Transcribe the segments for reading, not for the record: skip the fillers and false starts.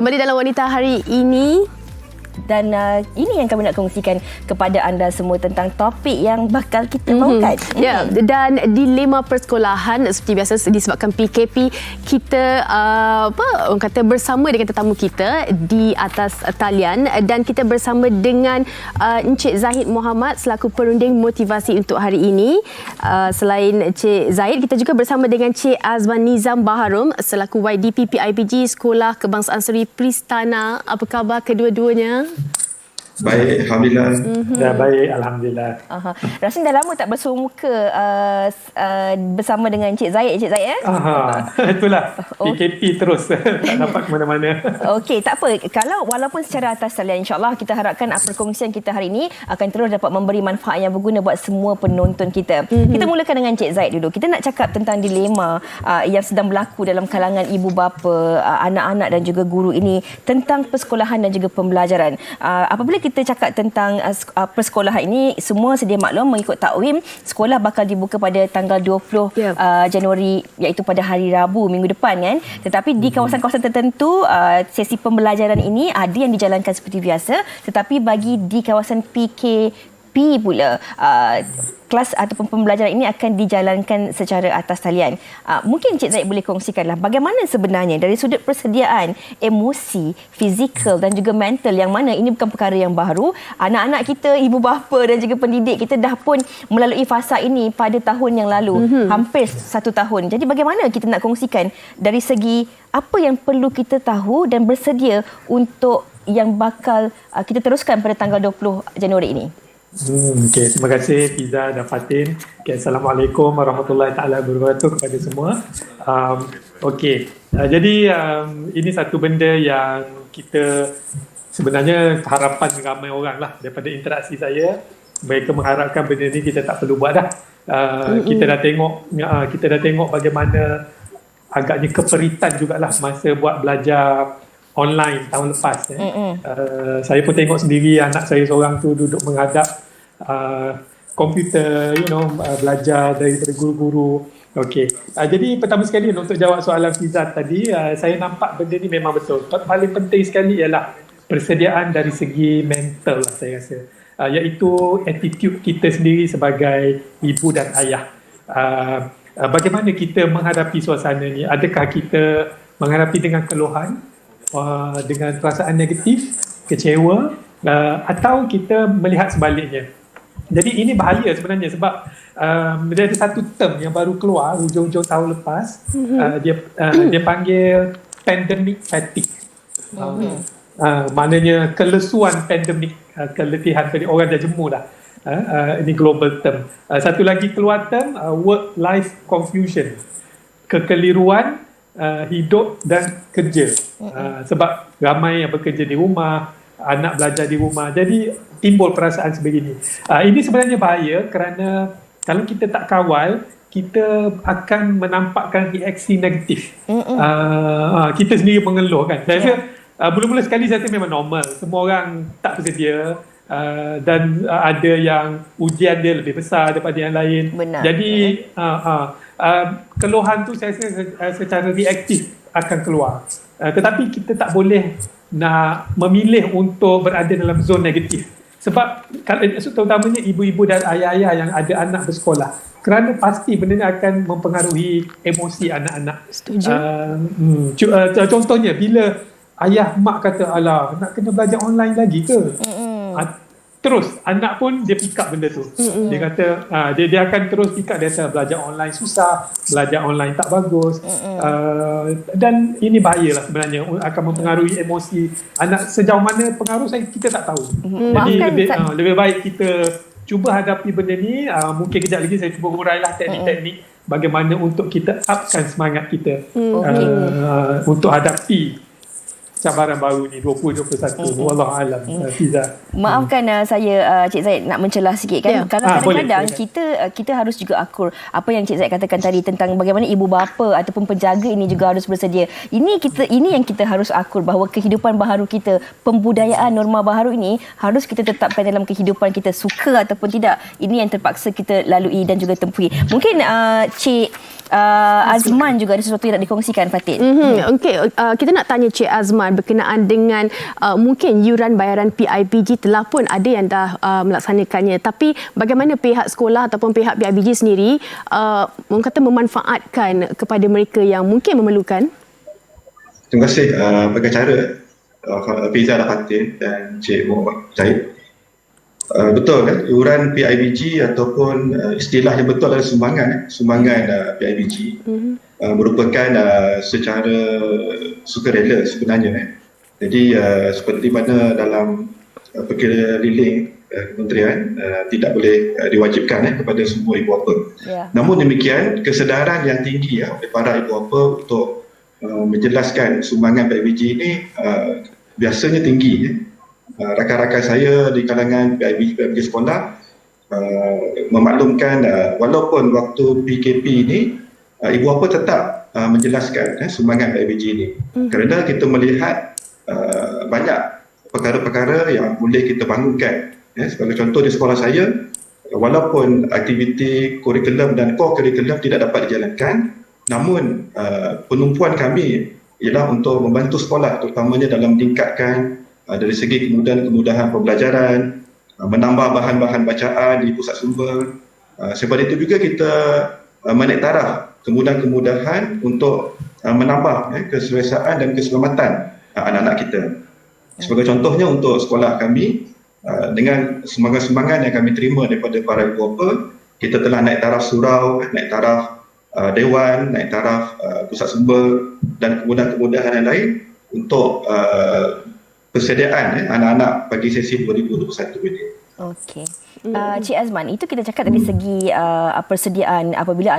Kembali dalam Wanita hari ini. Dan ini yang kami nak kongsikan kepada anda semua tentang topik yang bakal kita bawakan. Ya, dan dilema persekolahan seperti biasa disebabkan PKP, kita orang kata bersama dengan tetamu kita di atas talian, dan kita bersama dengan Encik Zahid Muhammad selaku perunding motivasi untuk hari ini. Selain Encik Zahid, kita juga bersama dengan Encik Azman Nizam Baharum selaku YDP PIBG Sekolah Kebangsaan Seri Pristana. Apa khabar kedua-duanya? Baik, Alhamdulillah. Dah baik, Alhamdulillah. Rasanya dah lama tak bersua muka bersama dengan Encik Zahid. Encik Zahid, Itulah. PKP terus. Tak dapat ke mana-mana. Okey, tak apa. Kalau walaupun secara atas talian, insyaAllah kita harapkan perkongsian kita hari ini akan terus dapat memberi manfaat yang berguna buat semua penonton kita. Kita mulakan dengan Encik Zahid dulu. Kita nak cakap tentang dilema yang sedang berlaku dalam kalangan ibu bapa, anak-anak dan juga guru ini tentang persekolahan dan juga pembelajaran. Apabila kita cakap tentang persekolahan ini, semua sedia maklum mengikut takwim sekolah bakal dibuka pada tanggal 20 Januari, iaitu pada hari Rabu minggu depan kan. Tetapi di kawasan-kawasan tertentu sesi pembelajaran ini ada yang dijalankan seperti biasa, tetapi bagi di kawasan PKP pula kelas ataupun pembelajaran ini akan dijalankan secara atas talian. Mungkin Encik Zahid boleh kongsikanlah bagaimana sebenarnya dari sudut persediaan emosi, fizikal dan juga mental, yang mana ini bukan perkara yang baru. Anak-anak kita, ibu bapa dan juga pendidik kita dah pun melalui fasa ini pada tahun yang lalu, hampir 1 tahun. Jadi bagaimana kita nak kongsikan dari segi apa yang perlu kita tahu dan bersedia untuk yang bakal kita teruskan pada tanggal 20 Januari ini? Okay. Terima kasih Fiza dan Fatin. Assalamualaikum warahmatullahi taala wabarakatuh kepada semua. Jadi ini satu benda yang kita sebenarnya harapan ramai orang lah daripada interaksi saya. Mereka mengharapkan benda ni kita tak perlu buat dah. Kita dah tengok bagaimana agaknya keperitan jugalah masa buat belajar online tahun lepas. Saya pun tengok sendiri anak saya seorang tu duduk menghadap komputer, belajar daripada guru-guru. Jadi pertama sekali untuk jawab soalan Fiza tadi, saya nampak benda ni memang betul. Paling penting sekali ialah persediaan dari segi mental lah, saya rasa. Iaitu attitude kita sendiri sebagai ibu dan ayah. Bagaimana kita menghadapi suasana ni? Adakah kita menghadapi dengan keluhan, dengan perasaan negatif, kecewa, atau kita melihat sebaliknya. Jadi ini bahaya sebenarnya sebab dia ada satu term yang baru keluar hujung-hujung tahun lepas. Dia panggil pandemic fatigue. Maknanya kelesuan pandemik, keletihan tadi orang dah jemu dah. Ini global term. Satu lagi keluar term work-life confusion. Kekeliruan hidup dan kerja. Sebab ramai yang bekerja di rumah, anak belajar di rumah, jadi timbul perasaan sebegini. Ini sebenarnya bahaya kerana kalau kita tak kawal, kita akan menampakkan reaksi negatif. Kita sendiri mengeluh kan. Saya rasa mula-mula sekali saya rasa memang normal. Semua orang tak bersedia. Dan ada yang ujian dia lebih besar daripada yang lain. Benar. Jadi keluhan tu saya rasa secara reaktif akan keluar. Tetapi kita tak boleh nak memilih untuk berada dalam zon negatif. Sebab terutamanya ibu-ibu dan ayah-ayah yang ada anak bersekolah, kerana pasti benda ni akan mempengaruhi emosi anak-anak. Setuju. Contohnya bila ayah mak kata, alah nak kena belajar online lagi ke? Terus anak pun dia pick up benda tu. Dia kata dia akan terus pick up, dia kata belajar online susah, belajar online tak bagus. Dan ini bahayalah sebenarnya, akan mempengaruhi emosi anak. Sejauh mana pengaruh kita tak tahu. Jadi lebih baik kita cuba hadapi benda ni. Mungkin kejap lagi saya cuba urailah teknik-teknik bagaimana untuk kita upkan semangat kita untuk hadapi cabaran baru ni 2021. Wallahualam. Fiza. Maafkan saya Cik Zahid nak mencelah sikit kan. Kerana kadang-kadang kita harus juga akur apa yang Cik Zahid katakan tadi tentang bagaimana ibu bapa ataupun penjaga ini juga harus bersedia. Ini yang kita harus akur, bahawa kehidupan baharu kita, pembudayaan norma baharu ini harus kita tetapkan dalam kehidupan kita, suka ataupun tidak. Ini yang terpaksa kita lalui dan juga tempuhi. Mungkin Cik Azman juga ada sesuatu yang nak dikongsikan, Fatin. Okey, kita nak tanya Cik Azman. Azman berkenaan dengan mungkin yuran bayaran PIBG telah pun ada yang dah melaksanakannya, tapi bagaimana pihak sekolah ataupun pihak PIBG sendiri orang kata memanfaatkan kepada mereka yang mungkin memerlukan? Terima kasih pengacara Fiza Al-Fatin dan Cik Muhammad Zahid. Betul kan, iuran PIBG ataupun istilah yang betul adalah sumbangan PIBG merupakan secara sukarela sebenarnya. Jadi seperti mana dalam perkeliling kementerian tidak boleh diwajibkan kepada semua ibu bapa. Namun demikian, kesedaran yang tinggi oleh para ibu bapa untuk menjelaskan sumbangan PIBG ini biasanya tinggi. Rakan-rakan saya di kalangan PIBG sekolah memaklumkan walaupun waktu PKP ini ibu bapa tetap menjelaskan sumbangan PIBG ini, kerana kita melihat banyak perkara-perkara yang boleh kita bangunkan. Sebagai contoh, di sekolah saya, walaupun aktiviti kurikulum dan core kurikulum tidak dapat dijalankan, namun penumpuan kami ialah untuk membantu sekolah, terutamanya dalam meningkatkan dari segi kemudahan pembelajaran, menambah bahan-bahan bacaan di pusat sumber. Sebab itu juga kita menaik taraf kemudahan untuk menambah keselesaan dan keselamatan anak-anak kita. Sebagai contohnya, untuk sekolah kami, dengan sumbangan-sumbangan yang kami terima daripada para ibu bapa, kita telah naik taraf surau, naik taraf dewan, naik taraf pusat sumber dan kemudahan-kemudahan yang lain untuk persediaan anak-anak bagi sesi 2021 ini. Okey. Cik Azman, itu kita cakap dari segi persediaan apabila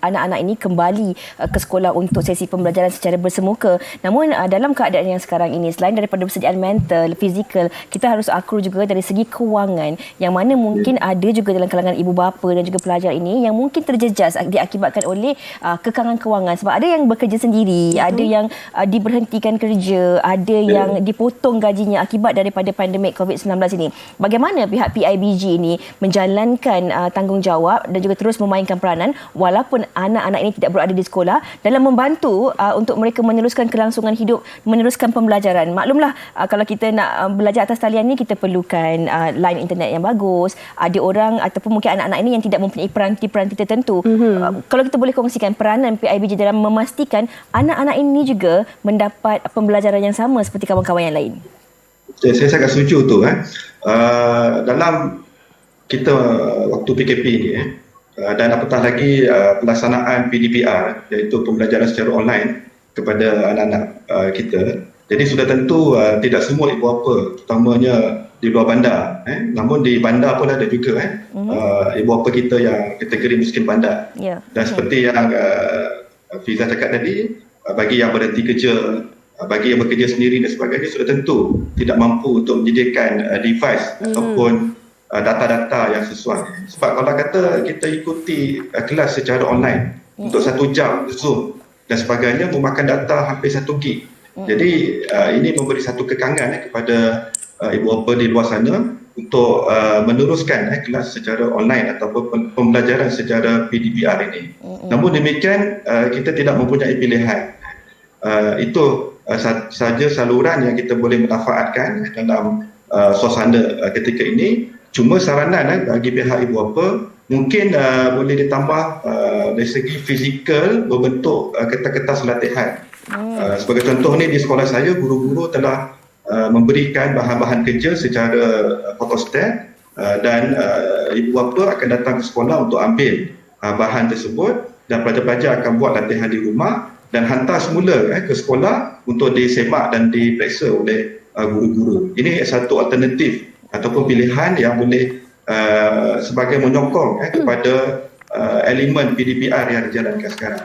anak-anak ini kembali ke sekolah untuk sesi pembelajaran secara bersemuka. Namun dalam keadaan yang sekarang ini, selain daripada persediaan mental, fizikal, kita harus akru juga dari segi kewangan, yang mana mungkin ada juga dalam kalangan ibu bapa dan juga pelajar ini yang mungkin terjejas diakibatkan oleh kekangan kewangan. Sebab ada yang bekerja sendiri, ada yang diberhentikan kerja, ada yang dipotong gajinya akibat daripada pandemik COVID-19 ini. Bagaimana pihak PIBG ini menjalankan tanggungjawab dan juga terus memainkan peranan walaupun anak-anak ini tidak berada di sekolah dalam membantu untuk mereka meneruskan kelangsungan hidup, meneruskan pembelajaran. Maklumlah, kalau kita nak belajar atas talian ni, kita perlukan line internet yang bagus. Ada orang ataupun mungkin anak-anak ini yang tidak mempunyai peranti-peranti tertentu. Kalau kita boleh kongsikan peranan PIBG dalam memastikan anak-anak ini juga mendapat pembelajaran yang sama seperti kawan-kawan yang lain. Saya sangat setuju tu. Dalam kita waktu PKP ni dan apatah lagi pelaksanaan PDPR, iaitu pembelajaran secara online kepada anak-anak kita. Jadi sudah tentu tidak semua ibu bapa, terutamanya di luar bandar, namun di bandar pun ada juga ibu bapa kita yang kategori miskin bandar. Dan seperti yang Fiza cakap tadi, bagi yang berhenti kerja, bagi yang bekerja sendiri dan sebagainya, sudah tentu tidak mampu untuk menyediakan device ataupun data-data yang sesuai. Sebab kalau kata kita ikuti kelas secara online untuk 1 jam Zoom dan sebagainya, memakan data hampir 1 gig. Jadi ini memberi satu kekangan kepada ibu bapa di luar sana untuk meneruskan kelas secara online ataupun pembelajaran secara PDPR ini. Namun demikian, kita tidak mempunyai pilihan. Itu saja saluran yang kita boleh manfaatkan dalam suasana ketika ini. Cuma saranan bagi pihak ibu bapa, mungkin boleh ditambah dari segi fizikal berbentuk kertas-kertas latihan. Sebagai contoh ni, di sekolah saya, guru-guru telah memberikan bahan-bahan kerja secara photostat dan ibu bapa akan datang ke sekolah untuk ambil bahan tersebut dan pelajar-pelajar akan buat latihan di rumah dan hantar semula ke sekolah untuk disemak dan diperiksa oleh guru-guru. Ini satu alternatif ataupun pilihan yang boleh sebagai menyokong kepada elemen PDPR yang dijalankan sekarang.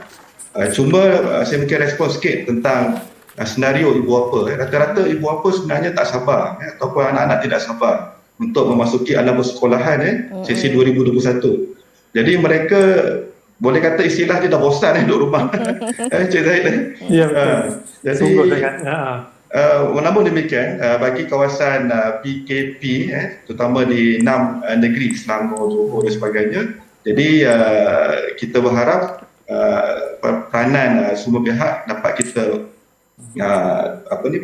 Cuma saya mungkin respon sikit tentang senario ibu bapa. Rata-rata ibu bapa sebenarnya tak sabar ataupun anak-anak tidak sabar untuk memasuki alam persekolahan sesi 2021. Jadi mereka boleh kata istilah dia dah bosan duduk rumah. Cik Zahid. Ya, betul. Jadi sungguh sangat. Namun demikian, bagi kawasan PKP, terutama di 6 negeri, Selangor, Johor dan sebagainya, jadi kita berharap peranan semua pihak dapat kita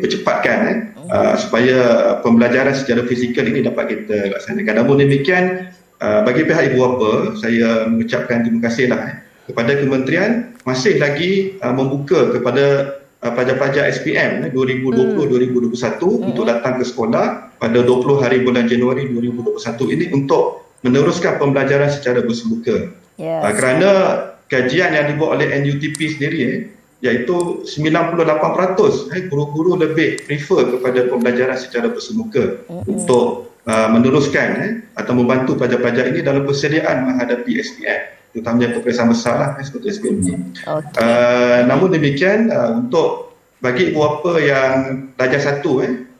percepatkan supaya pembelajaran secara fizikal ini dapat kita laksanakan. Namun demikian, bagi pihak ibu bapa, saya mengucapkan terima kasihlah kepada kementerian masih lagi membuka kepada pelajar-pelajar SPM 2020-2021 untuk datang ke sekolah pada 20 hari bulan Januari 2021 ini untuk meneruskan pembelajaran secara bersemuka. Kerana kajian yang dibuat oleh NUTP sendiri iaitu 98% guru-guru lebih prefer kepada pembelajaran secara bersemuka untuk meneruskan atau membantu pelajar-pelajar ini dalam persediaan menghadapi SPM, terutamanya peperiksaan besar seperti SPM ini. Namun demikian, untuk bagi ibu bapa yang darjah 1,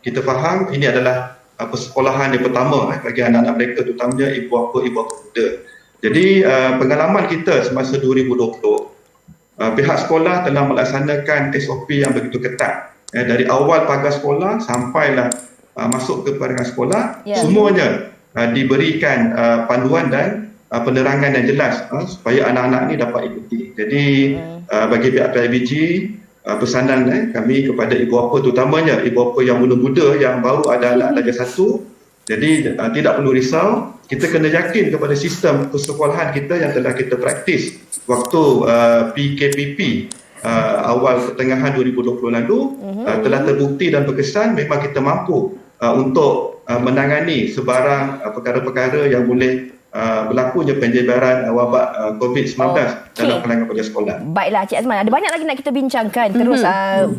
kita faham ini adalah persekolahan yang pertama bagi anak-anak mereka, terutamanya ibu bapa muda. Jadi pengalaman kita semasa 2020, pihak sekolah telah melaksanakan SOP yang begitu ketat. Dari awal pagar sekolah sampailah masuk ke perangkat sekolah, semuanya diberikan panduan dan penerangan yang jelas supaya anak-anak ini dapat ikuti. Jadi bagi pihak PIBG, pesanan kami kepada ibu bapa, terutamanya ibu bapa yang muda-muda yang baru ada anak darjah 1, jadi tidak perlu risau, kita kena yakin kepada sistem persekolahan kita yang telah kita praktis waktu PKPP awal pertengahan 2020 lalu, telah terbukti dan berkesan memang kita mampu untuk menangani sebarang perkara-perkara yang boleh berlakunya penyebaran wabak COVID-19 dalam kalangan pelajar sekolah. Baiklah Cik Azman, ada banyak lagi nak kita bincangkan terus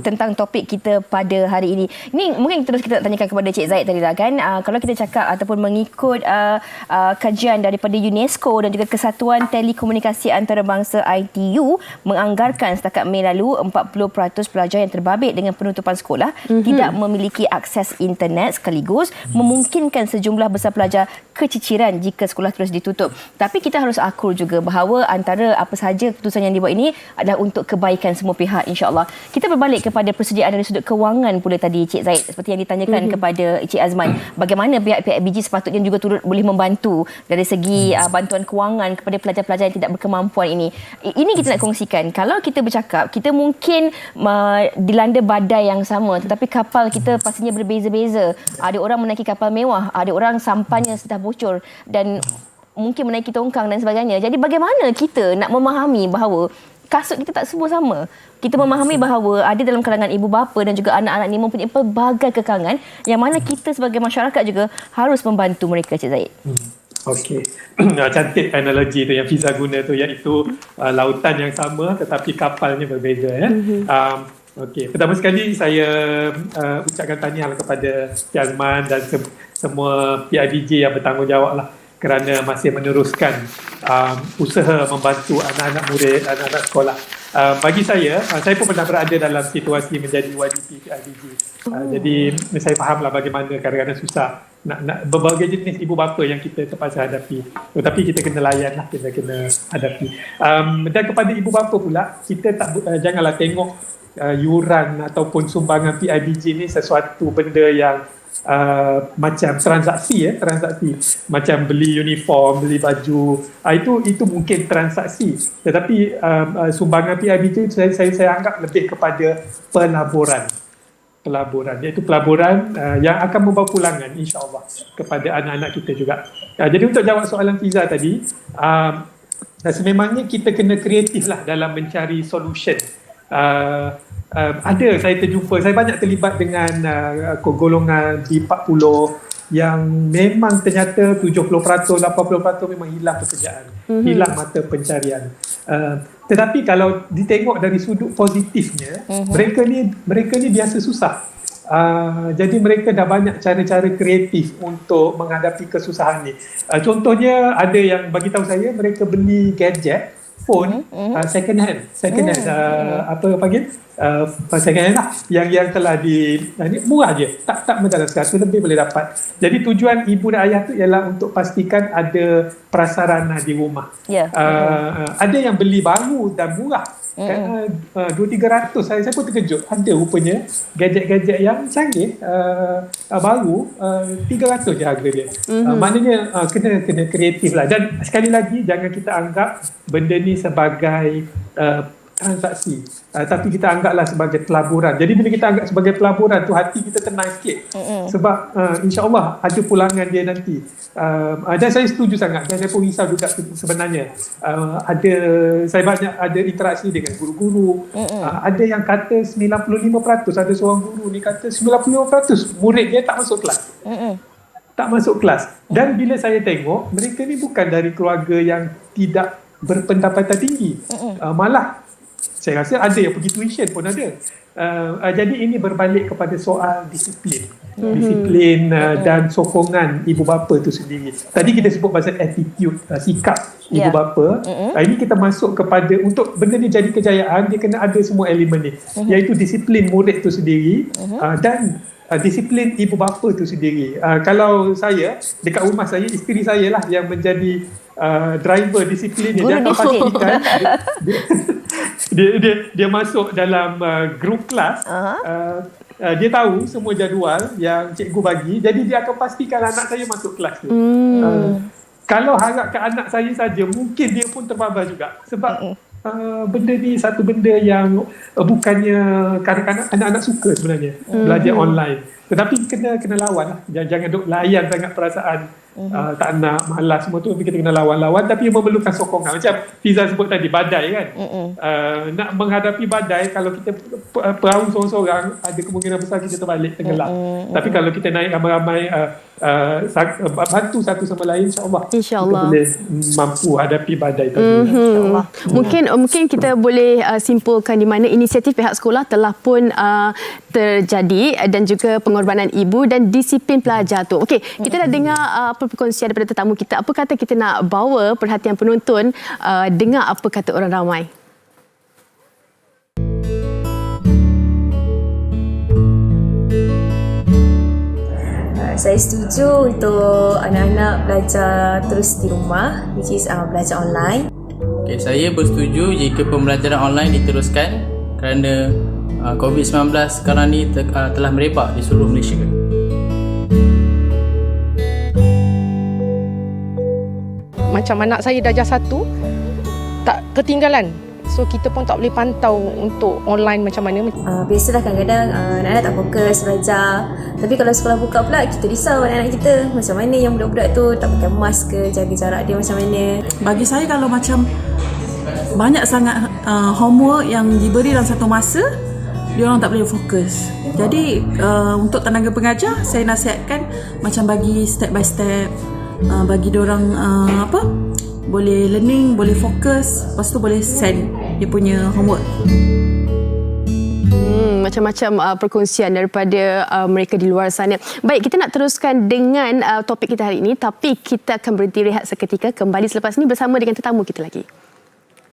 tentang topik kita pada hari ini. Ini mungkin terus kita nak tanyakan kepada Cik Zaid tadi lah kan. Kalau kita cakap ataupun mengikut kajian daripada UNESCO dan juga Kesatuan Telekomunikasi Antarabangsa ITU menganggarkan setakat Mei lalu 40% pelajar yang terbabit dengan penutupan sekolah tidak memiliki akses internet sekaligus memungkinkan sejumlah besar pelajar keciciran jika sekolah terus ditutup. Tapi kita harus akur juga bahawa antara apa sahaja keputusan yang dibuat ini adalah untuk kebaikan semua pihak, insya-Allah. Kita berbalik kepada persediaan dari sudut kewangan pula tadi Cik Zaid, seperti yang ditanyakan kepada Cik Azman, bagaimana pihak-pihak BG sepatutnya juga turut boleh membantu dari segi bantuan kewangan kepada pelajar-pelajar yang tidak berkemampuan ini. Ini kita nak kongsikan. Kalau kita bercakap, kita mungkin dilanda badai yang sama, tetapi kapal kita pastinya berbeza-beza. Ada orang menaiki kapal mewah, ada orang sampannya sudah bocor dan mungkin menaiki tongkang dan sebagainya. Jadi bagaimana kita nak memahami bahawa kasut kita tak semua sama. Kita memahami bahawa ada dalam kalangan ibu bapa dan juga anak-anak ini mempunyai pelbagai kekangan yang mana kita sebagai masyarakat juga harus membantu mereka, Cik Zaid. Okey. Cantik analogi tu yang Fiza guna tu, iaitu lautan yang sama tetapi kapalnya berbeza. Okey, pertama sekali saya ucapkan tahniah kepada Cik Azman dan semua PIBG yang bertanggungjawab lah kerana masih meneruskan usaha membantu anak-anak murid, anak-anak sekolah. Bagi saya pun pernah berada dalam situasi menjadi YDP PIBG. Jadi saya fahamlah bagaimana kadang-kadang susah nak berbagai jenis ibu bapa yang kita terpaksa hadapi. Tetapi kita kena layan lah, kita kena hadapi. Dan kepada ibu bapa pula, kita janganlah tengok yuran ataupun sumbangan PIBG ni sesuatu benda yang macam transaksi macam beli uniform, beli baju, itu mungkin transaksi, tetapi sumbangan PIBG saya anggap lebih kepada pelaburan, iaitu pelaburan yang akan membawa pulangan insya-Allah kepada anak-anak kita juga. Jadi untuk jawab soalan Fiza tadi, sememangnya kita kena kreatif lah dalam mencari solution. Ada, saya terjumpa, saya banyak terlibat dengan golongan G40 yang memang ternyata 70%, 80% memang hilang pekerjaan, hilang mata pencarian. Tetapi kalau ditengok dari sudut positifnya, mereka ni biasa susah. Jadi mereka dah banyak cara-cara kreatif untuk menghadapi kesusahan ni. Contohnya ada yang bagi tahu saya, mereka beli gadget phone second hand apa panggil second hand lah, yang telah ni murah je, tak mendalam 100 lebih boleh dapat. Jadi tujuan ibu dan ayah tu ialah untuk pastikan ada prasarana di rumah. Ada yang beli baru dan murah, 200-300. Saya pun terkejut, ada rupanya gadget-gadget yang canggih baru 300 je harga dia. Maknanya kena kreatif lah. Dan sekali lagi, jangan kita anggap benda ni sebagai transaksi, tapi kita anggaplah sebagai pelaburan. Jadi bila kita anggap sebagai pelaburan tu, hati kita tenang sikit. Sebab insya-Allah ada pulangan dia nanti. Dan saya setuju sangat, dan saya pun risau juga sebenarnya. Saya banyak ada interaksi dengan guru-guru. Ada yang kata 95%, ada seorang guru ni kata 95% murid dia tak masuk kelas. Tak masuk kelas. Dan bila saya tengok, mereka ni bukan dari keluarga yang tidak berpendapatan tinggi. Malah saya rasa ada yang pergi tuition pun ada. Jadi ini berbalik kepada soal disiplin. Disiplin dan sokongan ibu bapa tu sendiri. Tadi kita sebut pasal attitude, sikap ibu bapa. Ini kita masuk kepada, untuk benda ni jadi kejayaan, dia kena ada semua elemen ni. Iaitu disiplin murid tu sendiri dan disiplin ibu bapa tu sendiri. Kalau saya, dekat rumah saya, isteri saya lah yang menjadi driver disiplin ni. Dia akan pastikan dia masuk dalam group kelas. Dia tahu semua jadual yang cikgu bagi, jadi dia akan pastikan anak saya masuk kelas tu. Kalau harap ke anak saya saja, mungkin dia pun terbabar juga. Sebab benda ni satu benda yang bukannya kadang-kadang anak-anak suka sebenarnya belajar online. Tetapi kena lawan lah. Jangan duk layan sangat perasaan tak nak, malas semua tu. Tapi kita kena lawan-lawan, tapi memerlukan sokongan. Macam Fiza sebut tadi, badai kan. Nak menghadapi badai, kalau kita perahu seorang-seorang, ada kemungkinan besar kita terbalik, tenggelam. Tapi kalau kita naik ramai-ramai, bantu satu sama lain, insyaAllah kita boleh mampu hadapi badai tadi. Mungkin kita boleh simpulkan di mana inisiatif pihak sekolah telah pun terjadi, dan juga pengorbanan ibu dan disiplin pelajar tu. Okey, kita dah dengar apa perkongsian daripada tetamu kita. Apa kata kita nak bawa perhatian penonton dengar apa kata orang ramai. Saya setuju untuk anak-anak belajar terus di rumah, which is belajar online. Okay, saya bersetuju jika pembelajaran online diteruskan kerana COVID-19 sekarang ni telah merebak di seluruh Malaysia. Macam anak saya darjah 1 tak ketinggalan. So kita pun tak boleh pantau untuk online macam mana. Biasalah kadang-kadang anak-anak tak fokus belajar. Tapi kalau sekolah buka pula, kita risau anak-anak kita. Macam mana yang budak-budak tu tak pakai mask ke, jaga jarak dia macam mana. Bagi saya, kalau macam banyak sangat homework yang diberi dalam satu masa, dia orang tak boleh fokus. Jadi untuk tenaga pengajar, saya nasihatkan macam bagi step by step, bagi dia orang boleh learning, boleh fokus, lepas tu boleh send dia punya homework. Macam-macam perkongsian daripada mereka di luar sana. Baik, kita nak teruskan dengan topik kita hari ini, tapi kita akan berhenti rehat seketika, kembali selepas ini bersama dengan tetamu kita lagi.